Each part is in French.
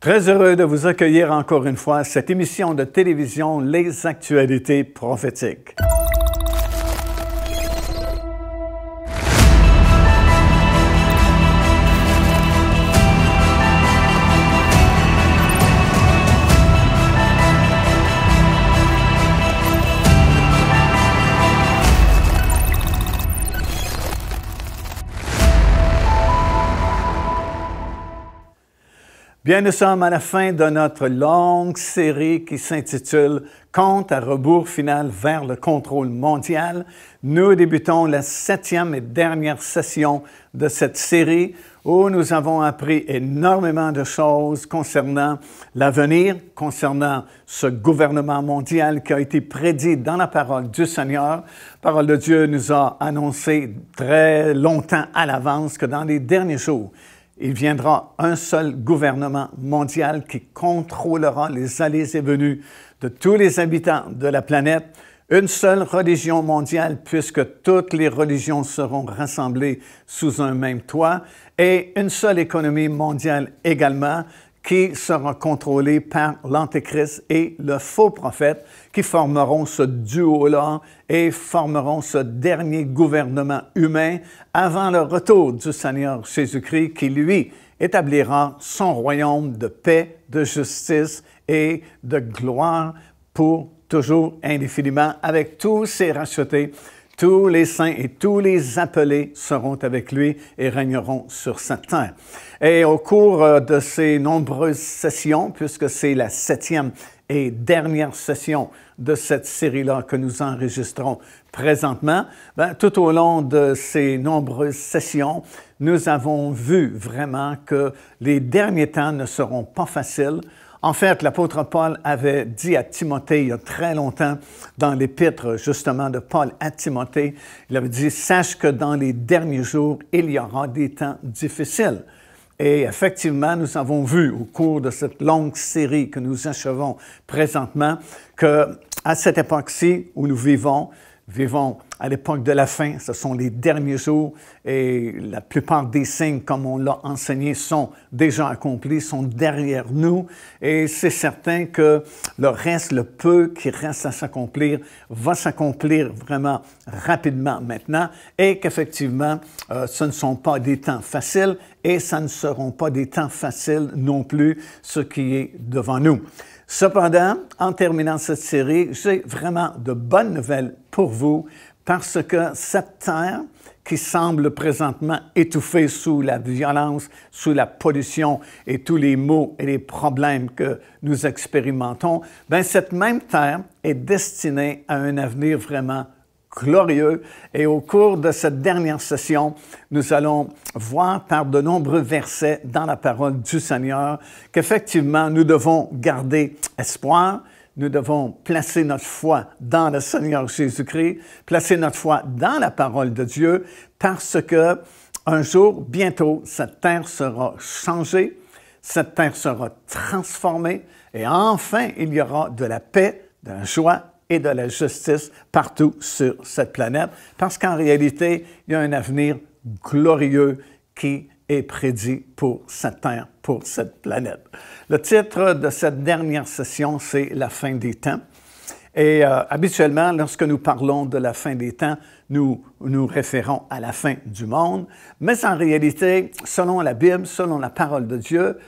Très heureux de vous accueillir encore une fois à cette émission de télévision Les Actualités prophétiques. Bien, nous sommes à la fin de notre longue série qui s'intitule « Compte à rebours final vers le contrôle mondial ». Nous débutons la 7e et dernière session de cette série où nous avons appris énormément de choses concernant l'avenir, concernant ce gouvernement mondial qui a été prédit dans la parole du Seigneur. La parole de Dieu nous a annoncé très longtemps à l'avance que dans les derniers jours, il viendra un seul gouvernement mondial qui contrôlera les allées et venues de tous les habitants de la planète, une seule religion mondiale puisque toutes les religions seront rassemblées sous un même toit et une seule économie mondiale également qui sera contrôlée par l'Antéchrist et le faux prophète qui formeront ce duo-là et formeront ce dernier gouvernement humain avant le retour du Seigneur Jésus-Christ qui, lui, établira son royaume de paix, de justice et de gloire pour toujours indéfiniment avec tous ses rachetés. Tous les saints et tous les appelés seront avec lui et régneront sur cette terre. Et au cours de ces nombreuses sessions, puisque c'est la 7e et dernière session de cette série-là que nous enregistrons présentement, tout au long de ces nombreuses sessions, nous avons vu vraiment que les derniers temps ne seront pas faciles. En fait, l'apôtre Paul avait dit à Timothée il y a très longtemps, dans l'épître justement de Paul à Timothée, il avait dit « Sache que dans les derniers jours, il y aura des temps difficiles ». Et effectivement, nous avons vu au cours de cette longue série que nous achevons présentement qu'à cette époque-ci où nous vivons à l'époque de la fin, ce sont les derniers jours et la plupart des signes, comme on l'a enseigné, sont déjà accomplis, sont derrière nous et c'est certain que le reste, le peu qui reste à s'accomplir, va s'accomplir vraiment rapidement maintenant et qu'effectivement, ce ne sont pas des temps faciles et ça ne seront pas des temps faciles non plus, ce qui est devant nous. Cependant, en terminant cette série, j'ai vraiment de bonnes nouvelles pour vous parce que cette terre qui semble présentement étouffée sous la violence, sous la pollution et tous les maux et les problèmes que nous expérimentons, bien, cette même terre est destinée à un avenir vraiment glorieux. Et au cours de cette dernière session, nous allons voir par de nombreux versets dans la parole du Seigneur qu'effectivement, nous devons garder espoir, nous devons placer notre foi dans le Seigneur Jésus-Christ, placer notre foi dans la parole de Dieu, parce que un jour, bientôt, cette terre sera changée, cette terre sera transformée, et enfin, il y aura de la paix, de la joie et de la justice partout sur cette planète, parce qu'en réalité, il y a un avenir glorieux qui est prédit pour cette terre, pour cette planète. Le titre de cette dernière session, c'est « La fin des temps ». Et habituellement, lorsque nous parlons de la fin des temps, nous nous référons à la fin du monde, mais en réalité, selon la Bible, selon la parole de Dieu,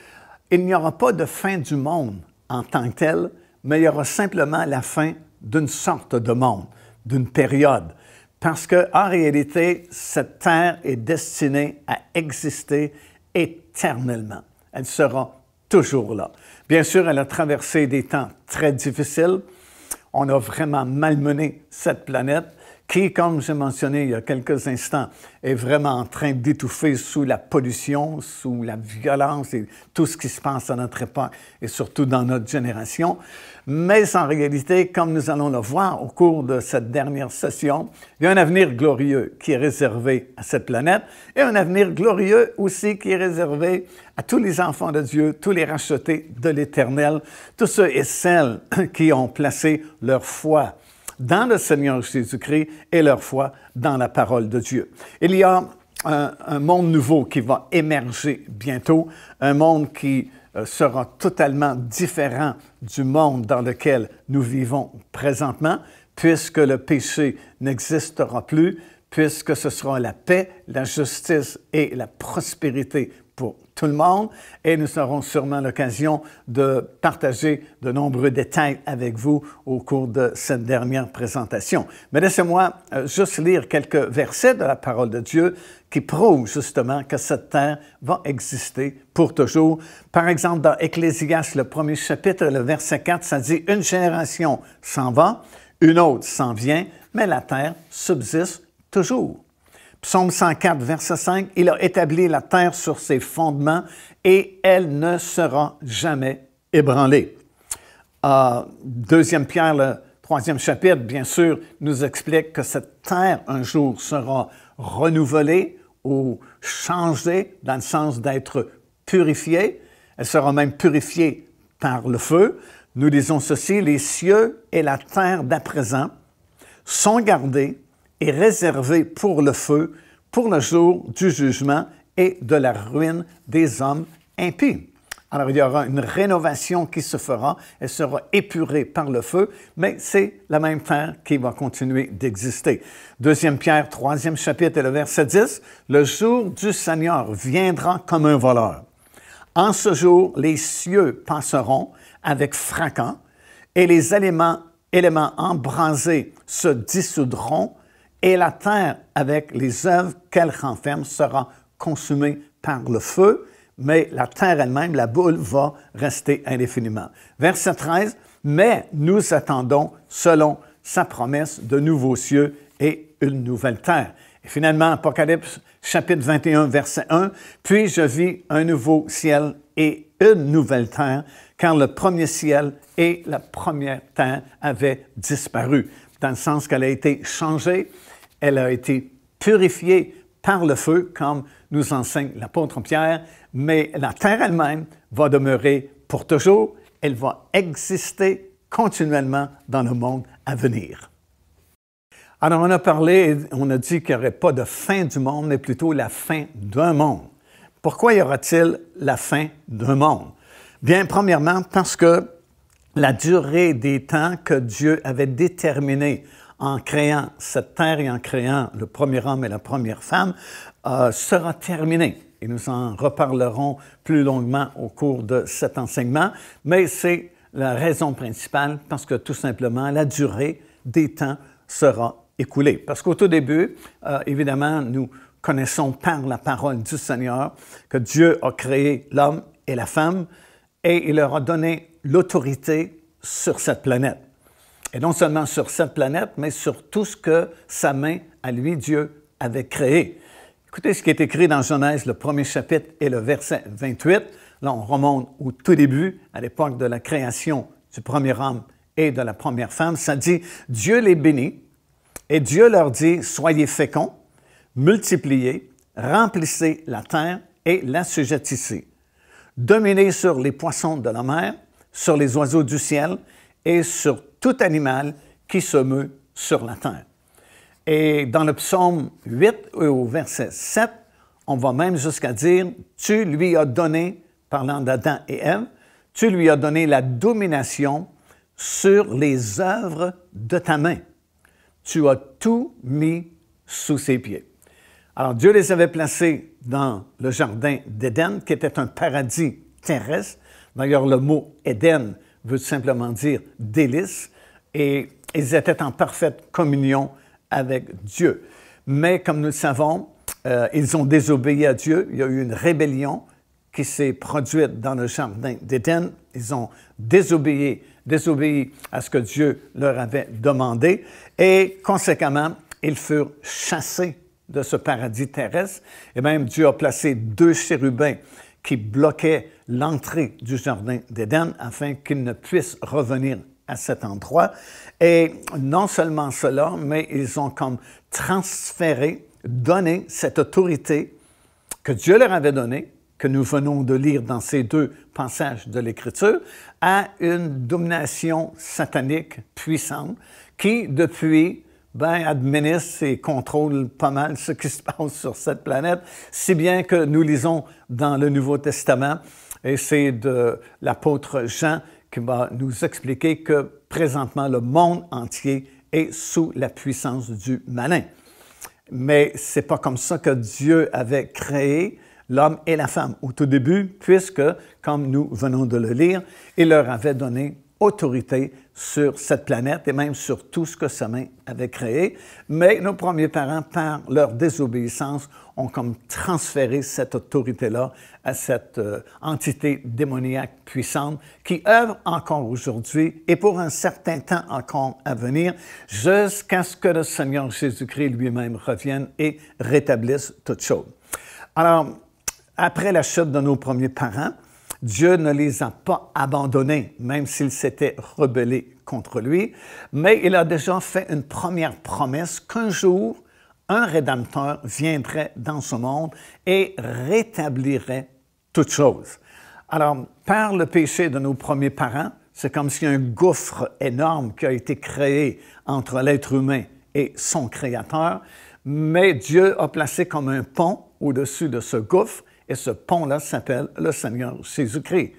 il n'y aura pas de fin du monde en tant que tel, mais il y aura simplement la fin d'une sorte de monde, d'une période. Parce qu'en réalité, cette terre est destinée à exister éternellement. Elle sera toujours là. Bien sûr, elle a traversé des temps très difficiles. On a vraiment malmené cette planète qui, comme j'ai mentionné il y a quelques instants, est vraiment en train d'étouffer sous la pollution, sous la violence et tout ce qui se passe à notre époque et surtout dans notre génération. Mais en réalité, comme nous allons le voir au cours de cette dernière session, il y a un avenir glorieux qui est réservé à cette planète et un avenir glorieux aussi qui est réservé à tous les enfants de Dieu, tous les rachetés de l'Éternel, tous ceux et celles qui ont placé leur foi dans le Seigneur Jésus-Christ et leur foi dans la parole de Dieu. Il y a un monde nouveau qui va émerger bientôt, un monde qui sera totalement différent du monde dans lequel nous vivons présentement, puisque le péché n'existera plus, puisque ce sera la paix, la justice et la prospérité pour tout le monde. Et nous aurons sûrement l'occasion de partager de nombreux détails avec vous au cours de cette dernière présentation. Mais laissez-moi juste lire quelques versets de la parole de Dieu qui prouvent justement que cette terre va exister pour toujours. Par exemple, dans Ecclésiaste, le premier chapitre, le verset 4, ça dit « Une génération s'en va, une autre s'en vient, mais la terre subsiste toujours. » Psaume 104, verset 5, « Il a établi la terre sur ses fondements et elle ne sera jamais ébranlée. » 2 Pierre, le 3e chapitre, bien sûr, nous explique que cette terre, un jour, sera renouvelée ou changée dans le sens d'être purifiée. Elle sera même purifiée par le feu. Nous disons ceci, « Les cieux et la terre d'à présent sont gardés et réservé pour le feu, pour le jour du jugement et de la ruine des hommes impies. » Alors, il y aura une rénovation qui se fera, elle sera épurée par le feu, mais c'est la même terre qui va continuer d'exister. 2 Pierre, 3e chapitre et le verset 10, « Le jour du Seigneur viendra comme un voleur. En ce jour, les cieux passeront avec fracas et les éléments embrasés se dissoudront, et la terre, avec les œuvres qu'elle renferme, sera consumée par le feu, mais la terre elle-même, la boule, va rester indéfiniment. Verset 13, « Mais nous attendons, selon sa promesse, de nouveaux cieux et une nouvelle terre. » Et finalement, Apocalypse, chapitre 21, verset 1, « Puis je vis un nouveau ciel et une nouvelle terre, car le premier ciel et la première terre avaient disparu. » Dans le sens qu'elle a été changée, elle a été purifiée par le feu, comme nous enseigne l'apôtre Pierre, mais la terre elle-même va demeurer pour toujours, elle va exister continuellement dans le monde à venir. Alors, on a parlé, on a dit qu'il n'y aurait pas de fin du monde, mais plutôt la fin d'un monde. Pourquoi y aura-t-il la fin d'un monde? Bien, premièrement, parce que la durée des temps que Dieu avait déterminé en créant cette terre et en créant le premier homme et la première femme sera terminée. Et nous en reparlerons plus longuement au cours de cet enseignement, mais c'est la raison principale parce que tout simplement la durée des temps sera écoulée. Parce qu'au tout début, évidemment, nous connaissons par la parole du Seigneur que Dieu a créé l'homme et la femme et il leur a donné l'autorité sur cette planète. Et non seulement sur cette planète, mais sur tout ce que sa main, à lui, Dieu, avait créé. Écoutez ce qui est écrit dans Genèse, le premier chapitre et le verset 28. Là, on remonte au tout début, à l'époque de la création du premier homme et de la première femme. Ça dit, « Dieu les bénit, et Dieu leur dit, soyez féconds, multipliez, remplissez la terre et l'assujettissez. Dominez sur les poissons de la mer, sur les oiseaux du ciel et sur tout animal qui se meut sur la terre. » Et dans le psaume 8, au verset 7, on va même jusqu'à dire, « Tu lui as donné, parlant d'Adam et Ève, tu lui as donné la domination sur les œuvres de ta main. Tu as tout mis sous ses pieds. » Alors Dieu les avait placés dans le jardin d'Éden, qui était un paradis terrestre. D'ailleurs, le mot « Éden » veut simplement dire « délice », et ils étaient en parfaite communion avec Dieu. Mais comme nous le savons, ils ont désobéi à Dieu. Il y a eu une rébellion qui s'est produite dans le jardin d'Éden. Ils ont désobéi à ce que Dieu leur avait demandé et conséquemment, ils furent chassés de ce paradis terrestre. Et même Dieu a placé 2 chérubins qui bloquaient l'entrée du jardin d'Éden afin qu'ils ne puissent revenir à cet endroit. Et non seulement cela, mais ils ont comme transféré, donné cette autorité que Dieu leur avait donnée, que nous venons de lire dans ces 2 passages de l'Écriture, à une domination satanique puissante qui, depuis, administre et contrôle pas mal ce qui se passe sur cette planète, si bien que nous lisons dans le Nouveau Testament Et c'est de l'apôtre Jean qui va nous expliquer que présentement, le monde entier est sous la puissance du malin. Mais ce n'est pas comme ça que Dieu avait créé l'homme et la femme au tout début, puisque, comme nous venons de le lire, il leur avait donné autorité sur cette planète et même sur tout ce que sa main avait créé. Mais nos premiers parents, par leur désobéissance, ont comme transféré cette autorité-là à cette entité démoniaque puissante qui œuvre encore aujourd'hui et pour un certain temps encore à venir, jusqu'à ce que le Seigneur Jésus-Christ lui-même revienne et rétablisse toutes choses. Alors, après la chute de nos premiers parents, Dieu ne les a pas abandonnés, même s'ils s'étaient rebellés contre lui, mais il a déjà fait une première promesse qu'un jour, un Rédempteur viendrait dans ce monde et rétablirait toutes choses. Alors, par le péché de nos premiers parents, c'est comme si un gouffre énorme qui a été créé entre l'être humain et son Créateur, mais Dieu a placé comme un pont au-dessus de ce gouffre, et ce pont-là s'appelle le Seigneur Jésus-Christ.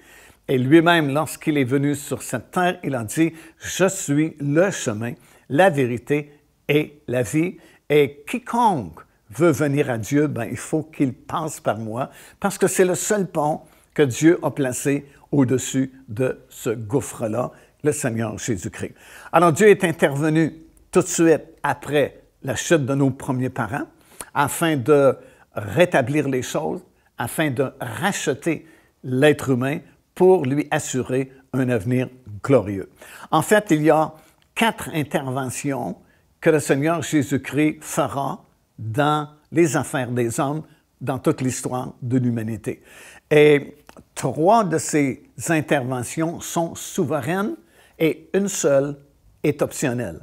Et lui-même, lorsqu'il est venu sur cette terre, il a dit « Je suis le chemin, la vérité et la vie. Et quiconque veut venir à Dieu, il faut qu'il passe par moi, parce que c'est le seul pont que Dieu a placé au-dessus de ce gouffre-là, le Seigneur Jésus-Christ. » Alors Dieu est intervenu tout de suite après la chute de nos premiers parents, afin de rétablir les choses, afin de racheter l'être humain pour lui assurer un avenir glorieux. En fait, il y a 4 interventions que le Seigneur Jésus-Christ fera dans les affaires des hommes, dans toute l'histoire de l'humanité. Et 3 de ces interventions sont souveraines et une seule est optionnelle.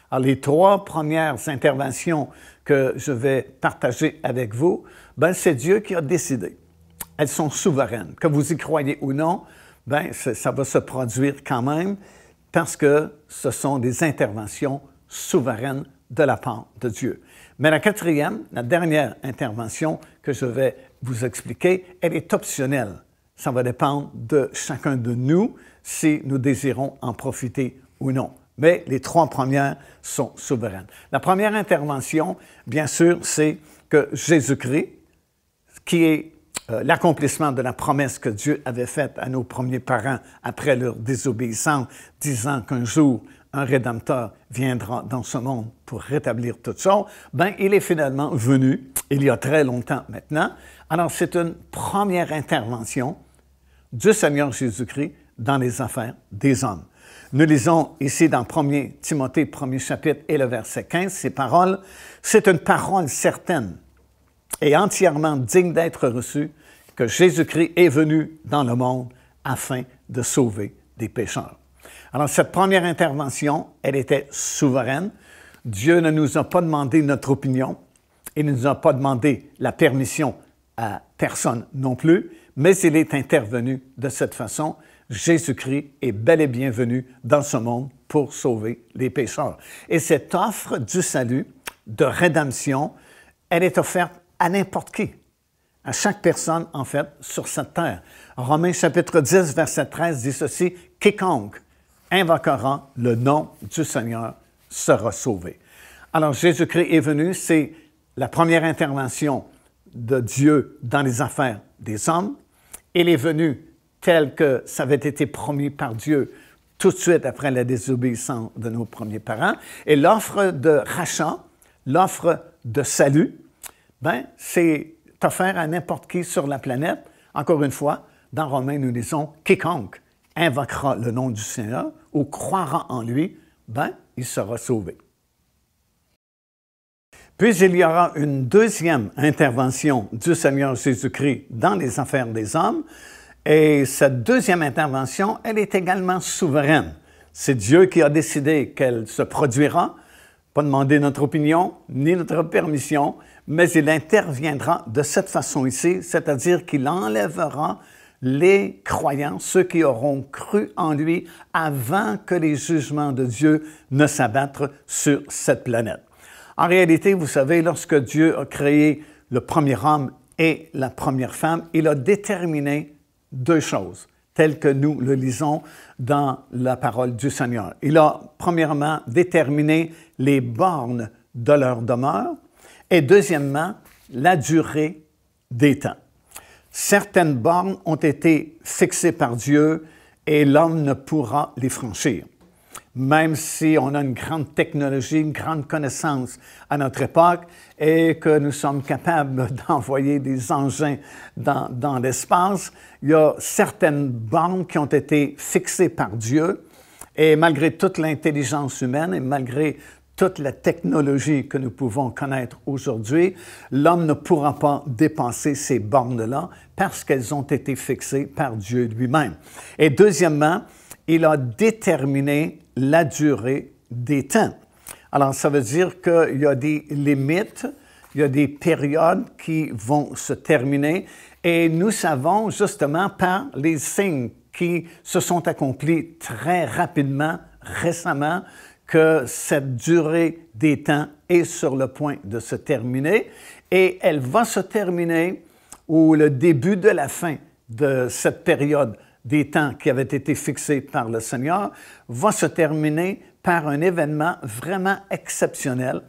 Alors, les 3 premières interventions que je vais partager avec vous, c'est Dieu qui a décidé. Elles sont souveraines. Que vous y croyez ou non, ça va se produire quand même parce que ce sont des interventions souveraines de la part de Dieu. Mais la 4e, la dernière intervention que je vais vous expliquer, elle est optionnelle. Ça va dépendre de chacun de nous si nous désirons en profiter ou non. Mais les 3 premières sont souveraines. La première intervention, bien sûr, c'est que Jésus-Christ, qui est l'accomplissement de la promesse que Dieu avait faite à nos premiers parents après leur désobéissance, disant qu'un jour, un Rédempteur viendra dans ce monde pour rétablir toutes choses, il est finalement venu, il y a très longtemps maintenant. Alors, c'est une première intervention du Seigneur Jésus-Christ dans les affaires des hommes. Nous lisons ici dans 1 Timothée, 1er chapitre et le verset 15, ces paroles. « C'est une parole certaine et entièrement digne d'être reçue que Jésus-Christ est venu dans le monde afin de sauver des pécheurs. » Alors, cette première intervention, elle était souveraine. Dieu ne nous a pas demandé notre opinion. Il ne nous a pas demandé la permission à personne non plus, mais il est intervenu de cette façon. Jésus-Christ est bel et bien venu dans ce monde pour sauver les pécheurs. Et cette offre du salut, de rédemption, elle est offerte à n'importe qui, à chaque personne, en fait, sur cette terre. Romains chapitre 10, verset 13 dit ceci, « Quiconque invoquera le nom du Seigneur sera sauvé. » Alors, Jésus-Christ est venu, c'est la première intervention de Dieu dans les affaires des hommes. Il est venu tel que ça avait été promis par Dieu tout de suite après la désobéissance de nos premiers parents. Et l'offre de rachat, l'offre de salut, c'est offert à n'importe qui sur la planète. Encore une fois, dans Romains, nous lisons « Quiconque invoquera le nom du Seigneur ou croira en lui, il sera sauvé. » Puis il y aura une deuxième intervention du Seigneur Jésus-Christ dans les affaires des hommes. Et cette deuxième intervention, elle est également souveraine. C'est Dieu qui a décidé qu'elle se produira, pas demander notre opinion ni notre permission, mais il interviendra de cette façon ici, c'est-à-dire qu'il enlèvera les croyants, ceux qui auront cru en lui avant que les jugements de Dieu ne s'abattent sur cette planète. En réalité, vous savez, lorsque Dieu a créé le premier homme et la première femme, il a déterminé deux choses, telles que nous le lisons dans la parole du Seigneur. Il a, premièrement, déterminé les bornes de leur demeure et, deuxièmement, la durée des temps. Certaines bornes ont été fixées par Dieu et l'homme ne pourra les franchir. Même si on a une grande technologie, une grande connaissance à notre époque et que nous sommes capables d'envoyer des engins dans l'espace, il y a certaines bornes qui ont été fixées par Dieu et malgré toute l'intelligence humaine et malgré toute la technologie que nous pouvons connaître aujourd'hui, l'homme ne pourra pas dépasser ces bornes-là parce qu'elles ont été fixées par Dieu lui-même. Et deuxièmement, il a déterminé la durée des temps. Alors, ça veut dire qu'il y a des limites, il y a des périodes qui vont se terminer et nous savons justement par les signes qui se sont accomplis très rapidement, récemment, que cette durée des temps est sur le point de se terminer et elle va se terminer au le début de la fin de cette période des temps qui avait été fixée par le Seigneur va se terminer par un événement vraiment exceptionnel,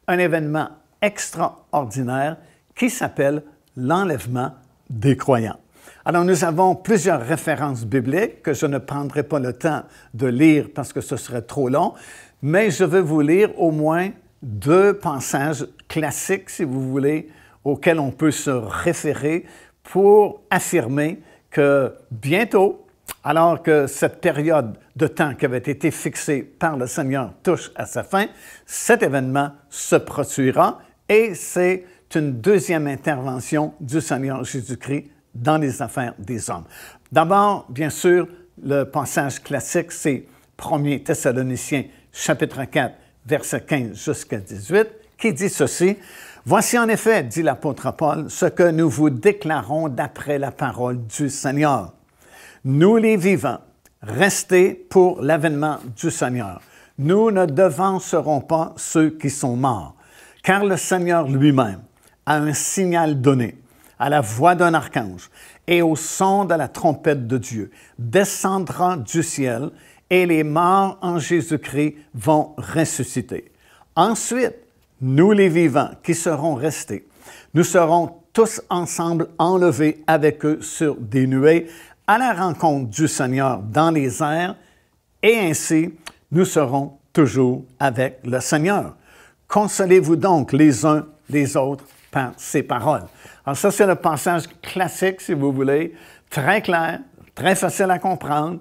un événement extraordinaire qui s'appelle l'enlèvement des croyants. Alors, nous avons plusieurs références bibliques que je ne prendrai pas le temps de lire parce que ce serait trop long, mais je vais vous lire au moins deux passages classiques, si vous voulez, auxquels on peut se référer pour affirmer que bientôt, alors que cette période de temps qui avait été fixée par le Seigneur touche à sa fin, cet événement se produira et c'est une deuxième intervention du Seigneur Jésus-Christ dans les affaires des hommes. D'abord, bien sûr, le passage classique, c'est 1 Thessaloniciens, chapitre 4, verset 15 jusqu'à 18, qui dit ceci. « Voici en effet, dit l'apôtre Paul, ce que nous vous déclarons d'après la parole du Seigneur. Nous les vivants, restés pour l'avènement du Seigneur. Nous ne devancerons pas ceux qui sont morts, car le Seigneur lui-même a un signal donné, à la voix d'un archange et au son de la trompette de Dieu, descendra du ciel et les morts en Jésus-Christ vont ressusciter. Ensuite, nous les vivants qui serons restés, nous serons tous ensemble enlevés avec eux sur des nuées à la rencontre du Seigneur dans les airs et ainsi nous serons toujours avec le Seigneur. Consolez-vous donc les uns les autres par ces paroles. » Alors ça, c'est le passage classique, si vous voulez, très clair, très facile à comprendre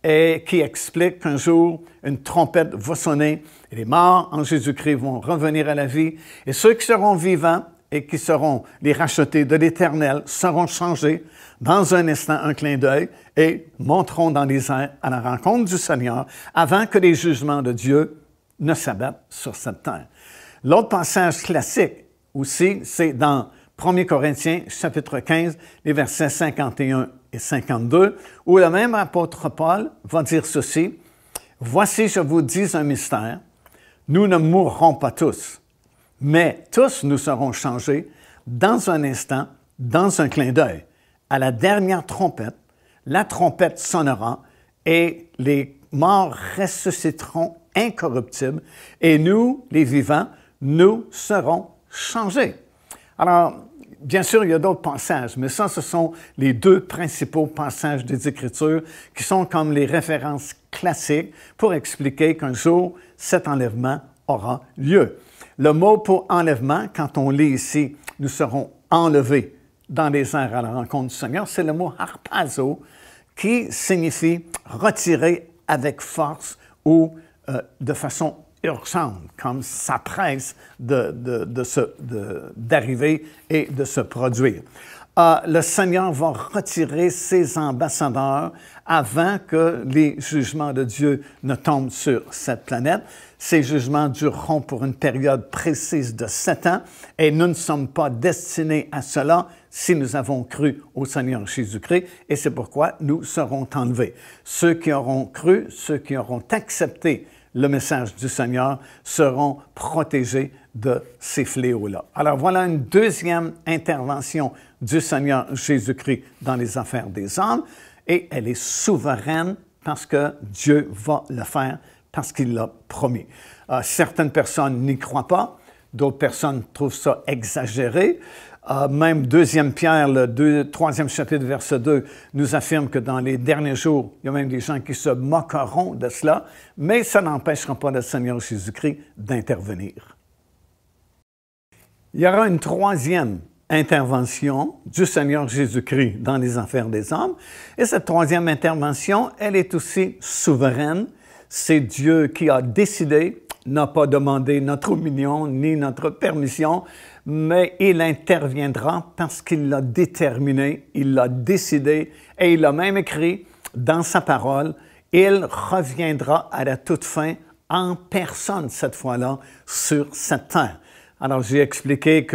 et qui explique qu'un jour, une trompette va sonner et les morts en Jésus-Christ vont revenir à la vie et ceux qui seront vivants et qui seront les rachetés de l'Éternel seront changés dans un instant, un clin d'œil et monteront dans les airs à la rencontre du Seigneur avant que les jugements de Dieu ne s'abattent sur cette terre. L'autre passage classique aussi, c'est dans 1 Corinthiens, chapitre 15, les versets 51 et 52, où le même apôtre Paul va dire ceci. « Voici, je vous dis un mystère, nous ne mourrons pas tous, mais tous nous serons changés dans un instant, dans un clin d'œil. À la dernière trompette, la trompette sonnera et les morts ressusciteront incorruptibles et nous, les vivants, nous serons changés. » Alors, bien sûr, il y a d'autres passages, mais ça, ce sont les deux principaux passages des Écritures qui sont comme les références classiques pour expliquer qu'un jour, cet enlèvement aura lieu. Le mot pour enlèvement, quand on lit ici, nous serons enlevés dans les airs à la rencontre du Seigneur, c'est le mot harpazo qui signifie retirer avec force ou de façon urgente, comme ça presse d'arriver et de se produire. Le Seigneur va retirer ses ambassadeurs avant que les jugements de Dieu ne tombent sur cette planète. Ces jugements dureront pour une période précise de 7 ans et nous ne sommes pas destinés à cela si nous avons cru au Seigneur Jésus-Christ et c'est pourquoi nous serons enlevés. Ceux qui auront cru, ceux qui auront accepté le message du Seigneur seront protégés de ces fléaux-là. Alors voilà une deuxième intervention du Seigneur Jésus-Christ dans les affaires des hommes, et elle est souveraine parce que Dieu va le faire, parce qu'il l'a promis. Certaines personnes n'y croient pas, d'autres personnes trouvent ça exagéré. Même 2 Pierre, le 3e chapitre, verset 2, nous affirme que dans les derniers jours, il y a même des gens qui se moqueront de cela, mais ça n'empêchera pas le Seigneur Jésus-Christ d'intervenir. Il y aura une troisième intervention du Seigneur Jésus-Christ dans les affaires des hommes, et cette troisième intervention, elle est aussi souveraine. C'est Dieu qui a décidé, n'a pas demandé notre opinion ni notre permission, mais il interviendra parce qu'il l'a déterminé, il l'a décidé, et il l'a même écrit dans sa parole. Il reviendra à la toute fin en personne cette fois-là sur cette terre. Alors, j'ai expliqué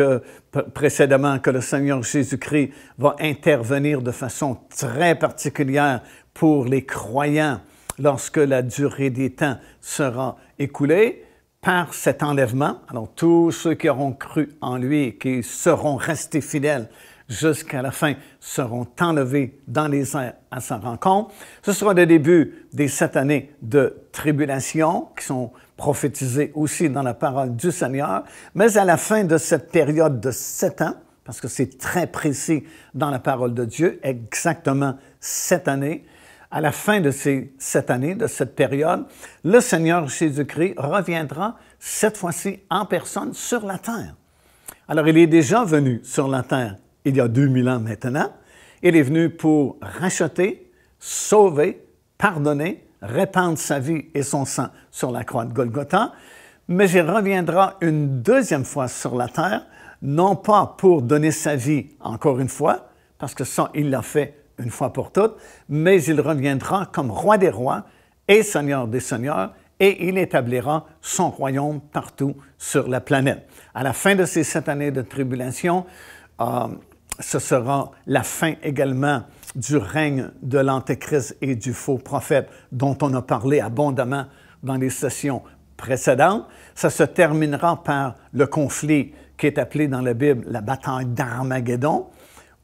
précédemment que le Seigneur Jésus-Christ va intervenir de façon très particulière pour les croyants lorsque la durée des temps sera écoulée par cet enlèvement. Alors, tous ceux qui auront cru en lui et qui seront restés fidèles jusqu'à la fin seront enlevés dans les airs à sa rencontre. Ce sera le début des 7 années de tribulation qui sont prophétisées aussi dans la parole du Seigneur. Mais à la fin de cette période de 7 ans, parce que c'est très précis dans la parole de Dieu, exactement 7 années, à la fin de ces 7 années, de cette période, le Seigneur Jésus-Christ reviendra cette fois-ci en personne sur la terre. Alors, il est déjà venu sur la terre il y a 2000 ans maintenant. Il est venu pour racheter, sauver, pardonner, répandre sa vie et son sang sur la croix de Golgotha, mais il reviendra une deuxième fois sur la terre, non pas pour donner sa vie encore une fois, parce que ça, il l'a fait une fois pour toutes, mais il reviendra comme roi des rois et seigneur des seigneurs, et il établira son royaume partout sur la planète. À la fin de ces 7 années de tribulation, ce sera la fin également du règne de l'Antéchrist et du faux prophète dont on a parlé abondamment dans les sessions précédentes. Ça se terminera par le conflit qui est appelé dans la Bible la bataille d'Armageddon,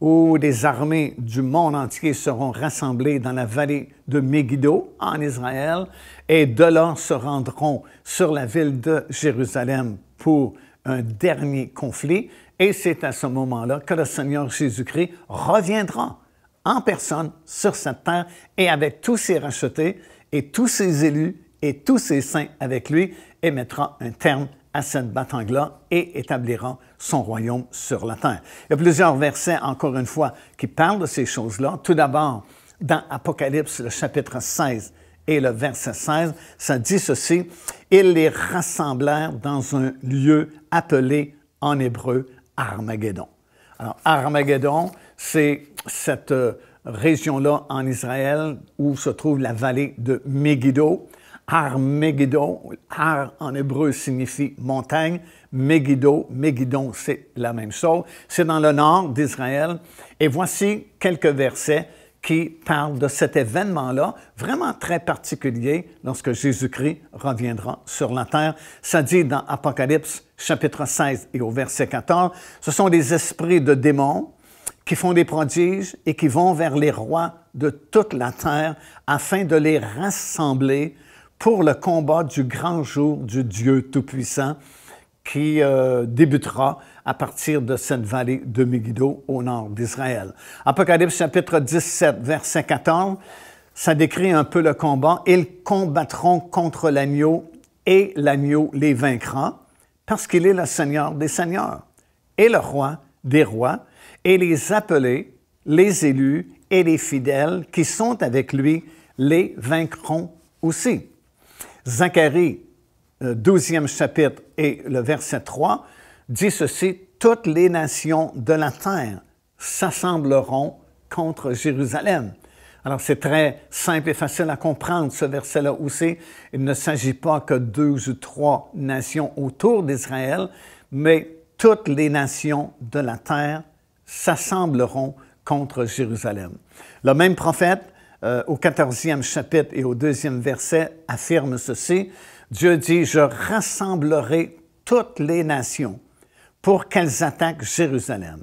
où les armées du monde entier seront rassemblées dans la vallée de Megiddo, en Israël, et de là se rendront sur la ville de Jérusalem pour un dernier conflit. Et c'est à ce moment-là que le Seigneur Jésus-Christ reviendra en personne sur cette terre et avec tous ses rachetés et tous ses élus et tous ses saints avec lui et mettra un terme à cette bataille-là et établira son royaume sur la terre. Il y a plusieurs versets, encore une fois, qui parlent de ces choses-là. Tout d'abord, dans Apocalypse, le chapitre 16 et le verset 16, ça dit ceci: « Ils les rassemblèrent dans un lieu appelé en hébreu Armageddon. » Alors, Armageddon, c'est cette région-là en Israël où se trouve la vallée de Megiddo. Armageddon, Ar en hébreu signifie montagne, Megiddo, Megiddo, c'est la même chose. C'est dans le nord d'Israël. Et voici quelques versets qui parlent de cet événement-là, vraiment très particulier lorsque Jésus-Christ reviendra sur la terre. Ça dit dans Apocalypse, chapitre 16 et au verset 14, « Ce sont des esprits de démons qui font des prodiges et qui vont vers les rois de toute la terre afin de les rassembler pour le combat du grand jour du Dieu Tout-Puissant qui débutera à partir de cette vallée de Megiddo au nord d'Israël. » Apocalypse chapitre 17, verset 14, ça décrit un peu le combat. « Ils combattront contre l'agneau et l'agneau les vaincra parce qu'il est le Seigneur des seigneurs et le roi des rois et les appelés, les élus et les fidèles qui sont avec lui les vaincront aussi. » Zacharie, 12e chapitre et le verset 3, dit ceci: « Toutes les nations de la terre s'assembleront contre Jérusalem. » Alors, c'est très simple et facile à comprendre, ce verset-là aussi. Il ne s'agit pas que 2 ou 3 nations autour d'Israël, mais toutes les nations de la terre s'assembleront contre Jérusalem. Le même prophète, au 14e chapitre et au 2e verset, affirme ceci: « Dieu dit, je rassemblerai toutes les nations pour qu'elles attaquent Jérusalem.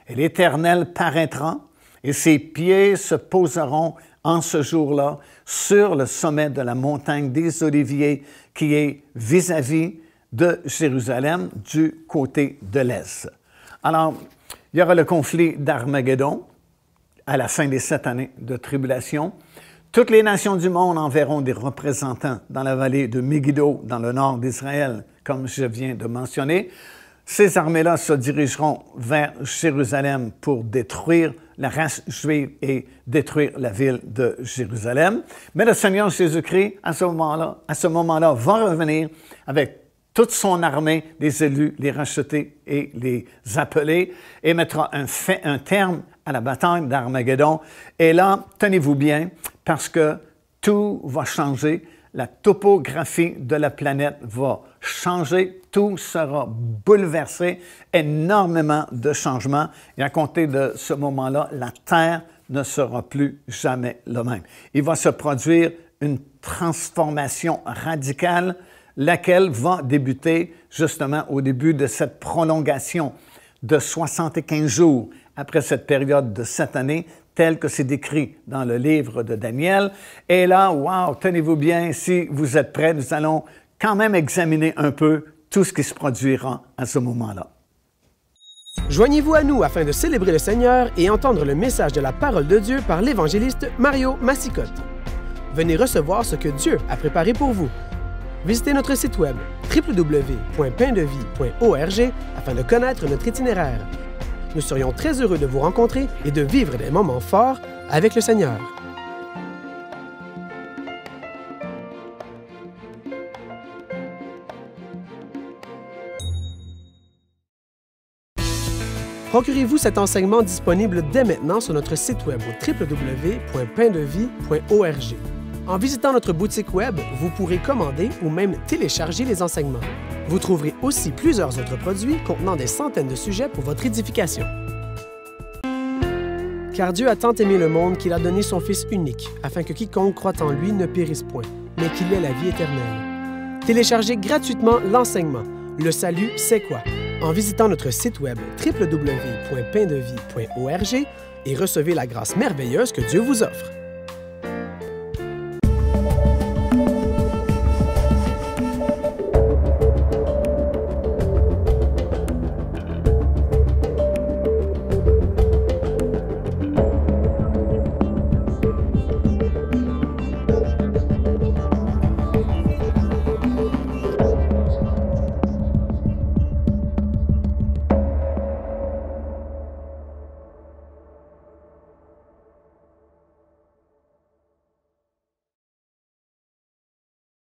Et l'Éternel paraîtra, et ses pieds se poseront en ce jour-là sur le sommet de la montagne des Oliviers qui est vis-à-vis de Jérusalem du côté de l'Est. Alors, il y aura le conflit d'Armageddon à la fin des 7 années de tribulation. Toutes les nations du monde enverront des représentants dans la vallée de Megiddo, dans le nord d'Israël, comme je viens de mentionner. Ces armées-là se dirigeront vers Jérusalem pour détruire la race juive et détruire la ville de Jérusalem. Mais le Seigneur Jésus-Christ, à ce moment-là, va revenir avec toute son armée, les élus, les rachetés et les appelés, et mettra un terme à la bataille d'Armageddon. Et là, tenez-vous bien, parce que tout va changer. La topographie de la planète va changer, tout sera bouleversé, énormément de changements. Et à compter de ce moment-là, la Terre ne sera plus jamais la même. Il va se produire une transformation radicale, laquelle va débuter justement au début de cette prolongation de 75 jours après cette période de 7 années, tel que c'est décrit dans le livre de Daniel. Et là, wow, tenez-vous bien, si vous êtes prêts, nous allons quand même examiner un peu tout ce qui se produira à ce moment-là. Joignez-vous à nous afin de célébrer le Seigneur et entendre le message de la parole de Dieu par l'évangéliste Mario Massicotte. Venez recevoir ce que Dieu a préparé pour vous. Visitez notre site web www.paindevie.org afin de connaître notre itinéraire. Nous serions très heureux de vous rencontrer et de vivre des moments forts avec le Seigneur. Procurez-vous cet enseignement disponible dès maintenant sur notre site web au www.paindevie.org. En visitant notre boutique web, vous pourrez commander ou même télécharger les enseignements. Vous trouverez aussi plusieurs autres produits contenant des centaines de sujets pour votre édification. Car Dieu a tant aimé le monde qu'il a donné son Fils unique, afin que quiconque croit en lui ne périsse point, mais qu'il ait la vie éternelle. Téléchargez gratuitement l'enseignement « Le salut, c'est quoi ?» en visitant notre site web www.paindevie.org et recevez la grâce merveilleuse que Dieu vous offre.